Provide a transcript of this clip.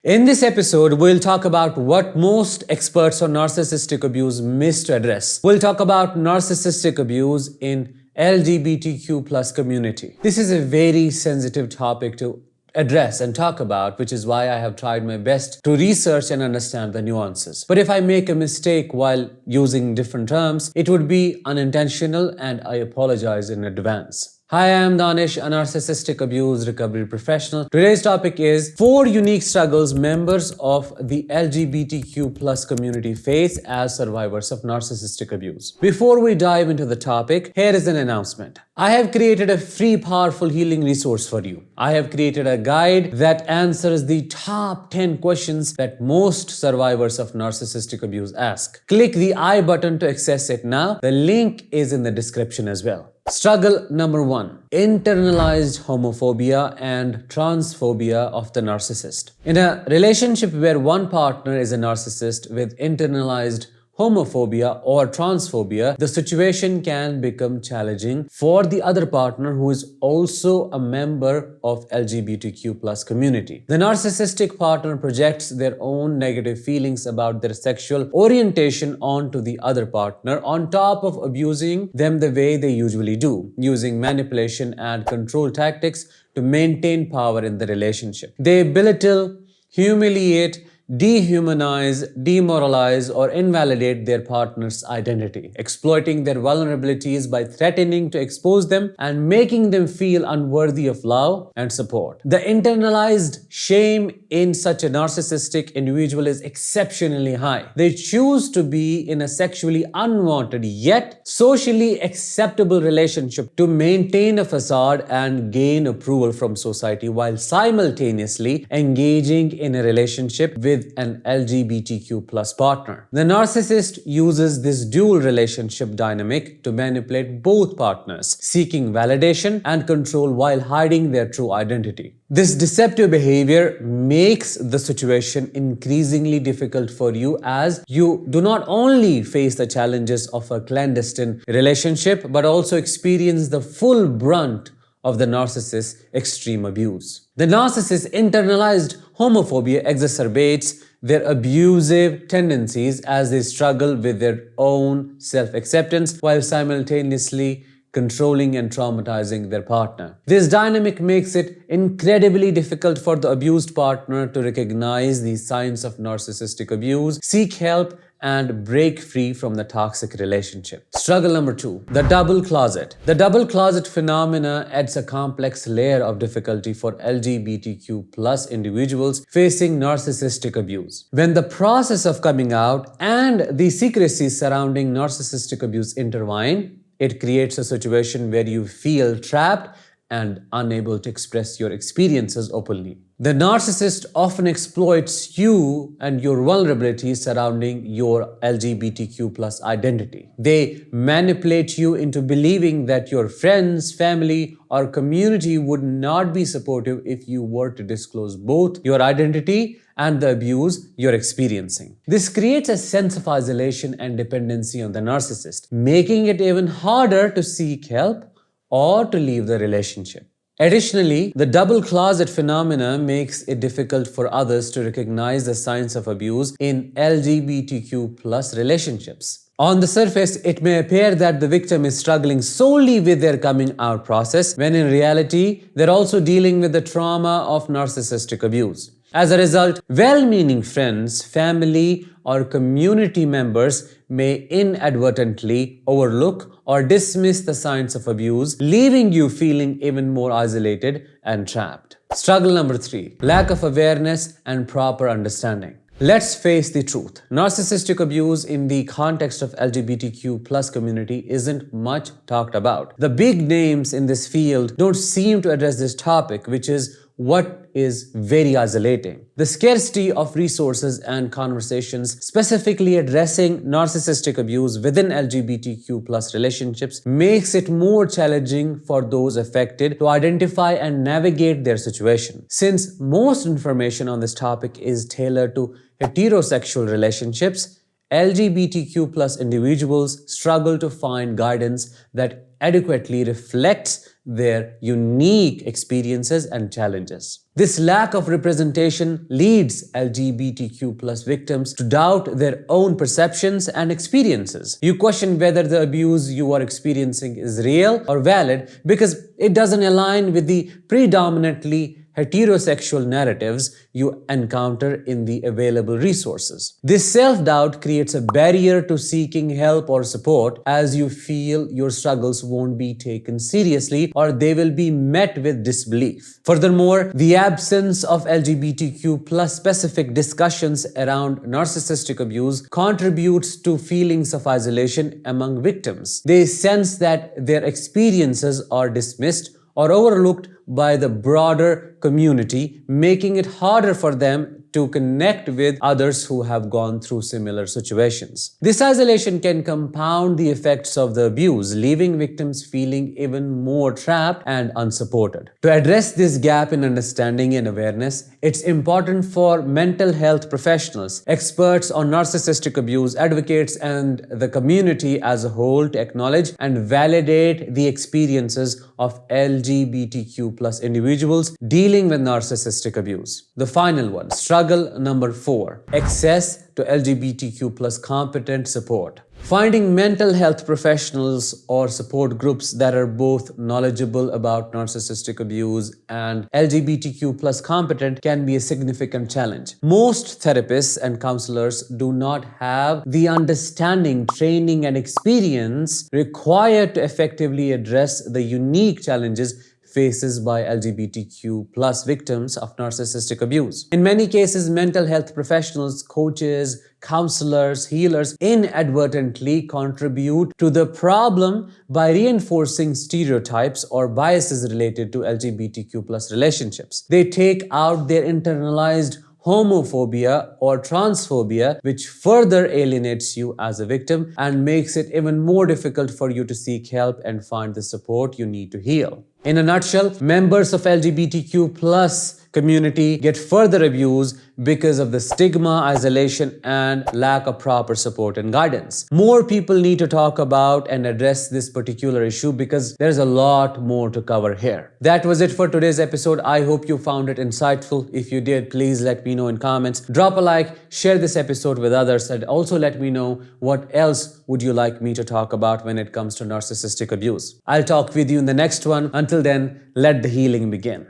In this episode, we'll talk about what most experts on narcissistic abuse miss to address. We'll talk about narcissistic abuse in LGBTQ plus community. This is a very sensitive topic to address and talk about, which is why I have tried my best to research and understand the nuances. But if I make a mistake while using different terms, it would be unintentional and I apologize in advance. Hi, I am Danish, a narcissistic abuse recovery professional. Today's topic is 4 unique struggles members of the LGBTQ plus community face as survivors of narcissistic abuse. Before we dive into the topic, here is an announcement. I have created a free powerful healing resource for you. I have created a guide that answers the top 10 questions that most survivors of narcissistic abuse ask. Click the I button to access it now. The link is in the description as well. Struggle number 1. Internalized homophobia and transphobia of the narcissist. In a relationship where one partner is a narcissist with internalized homophobia or transphobia, the situation can become challenging for the other partner who is also a member of LGBTQ plus community. The narcissistic partner projects their own negative feelings about their sexual orientation onto the other partner on top of abusing them the way they usually do, using manipulation and control tactics to maintain power in the relationship. They belittle, humiliate, dehumanize, demoralize, or invalidate their partner's identity, exploiting their vulnerabilities by threatening to expose them and making them feel unworthy of love and support. The internalized shame in such a narcissistic individual is exceptionally high. They choose to be in a sexually unwanted yet socially acceptable relationship to maintain a facade and gain approval from society while simultaneously engaging in a relationship with an LGBTQ plus partner. The narcissist uses this dual relationship dynamic to manipulate both partners, seeking validation and control while hiding their true identity. This deceptive behavior makes the situation increasingly difficult for you as you do not only face the challenges of a clandestine relationship but also experience the full brunt of the narcissist's extreme abuse. The narcissist's internalized homophobia exacerbates their abusive tendencies as they struggle with their own self-acceptance while simultaneously controlling and traumatizing their partner. This dynamic makes it incredibly difficult for the abused partner to recognize the signs of narcissistic abuse, seek help, and break free from the toxic relationship. Struggle number 2. The double closet. The double closet phenomena adds a complex layer of difficulty for LGBTQ plus individuals facing narcissistic abuse. When the process of coming out and the secrecy surrounding narcissistic abuse intertwine, it creates a situation where you feel trapped and unable to express your experiences openly. The narcissist often exploits you and your vulnerabilities surrounding your LGBTQ plus identity. They manipulate you into believing that your friends, family, or community would not be supportive if you were to disclose both your identity and the abuse you're experiencing. This creates a sense of isolation and dependency on the narcissist, making it even harder to seek help or to leave the relationship. Additionally, the double closet phenomena makes it difficult for others to recognize the signs of abuse in LGBTQ plus relationships. On the surface, it may appear that the victim is struggling solely with their coming out process, when in reality, they're also dealing with the trauma of narcissistic abuse. As a result, well-meaning friends, family, or community members may inadvertently overlook or dismiss the signs of abuse, leaving you feeling even more isolated and trapped. Struggle number 3. Lack of awareness and proper understanding. Let's face the truth. Narcissistic abuse in the context of LGBTQ plus community isn't much talked about. The big names in this field don't seem to address this topic, which is what is very isolating. The scarcity of resources and conversations specifically addressing narcissistic abuse within LGBTQ plus relationships makes it more challenging for those affected to identify and navigate their situation. Since most information on this topic is tailored to heterosexual relationships, LGBTQ plus individuals struggle to find guidance that adequately reflects their unique experiences and challenges. This lack of representation leads LGBTQ plus victims to doubt their own perceptions and experiences. You question whether the abuse you are experiencing is real or valid because it doesn't align with the predominantly heterosexual narratives you encounter in the available resources. This self-doubt creates a barrier to seeking help or support, as you feel your struggles won't be taken seriously or they will be met with disbelief. Furthermore, the absence of LGBTQ plus specific discussions around narcissistic abuse contributes to feelings of isolation among victims. They sense that their experiences are dismissed or overlooked by the broader community, making it harder for them to connect with others who have gone through similar situations. This isolation can compound the effects of the abuse, leaving victims feeling even more trapped and unsupported. To address this gap in understanding and awareness, it's important for mental health professionals, experts on narcissistic abuse, advocates, and the community as a whole to acknowledge and validate the experiences of LGBTQ plus individuals dealing with narcissistic abuse. The final one, struggle number 4, access to LGBTQ plus competent support. Finding mental health professionals or support groups that are both knowledgeable about narcissistic abuse and LGBTQ plus competent can be a significant challenge. Most therapists and counselors do not have the understanding, training, and experience required to effectively address the unique challenges faces by LGBTQ plus victims of narcissistic abuse. In many cases, mental health professionals, coaches, counselors, healers inadvertently contribute to the problem by reinforcing stereotypes or biases related to LGBTQ plus relationships. They take out their internalized homophobia or transphobia, which further alienates you as a victim and makes it even more difficult for you to seek help and find the support you need to heal. In a nutshell, members of LGBTQ plus community get further abused because of the stigma, isolation, and lack of proper support and guidance. More people need to talk about and address this particular issue because there's a lot more to cover here. That was it for today's episode. I hope you found it insightful. If you did, please let me know in comments. Drop a like, share this episode with others, and also let me know what else would you like me to talk about when it comes to narcissistic abuse. I'll talk with you in the next one. Until then, let the healing begin.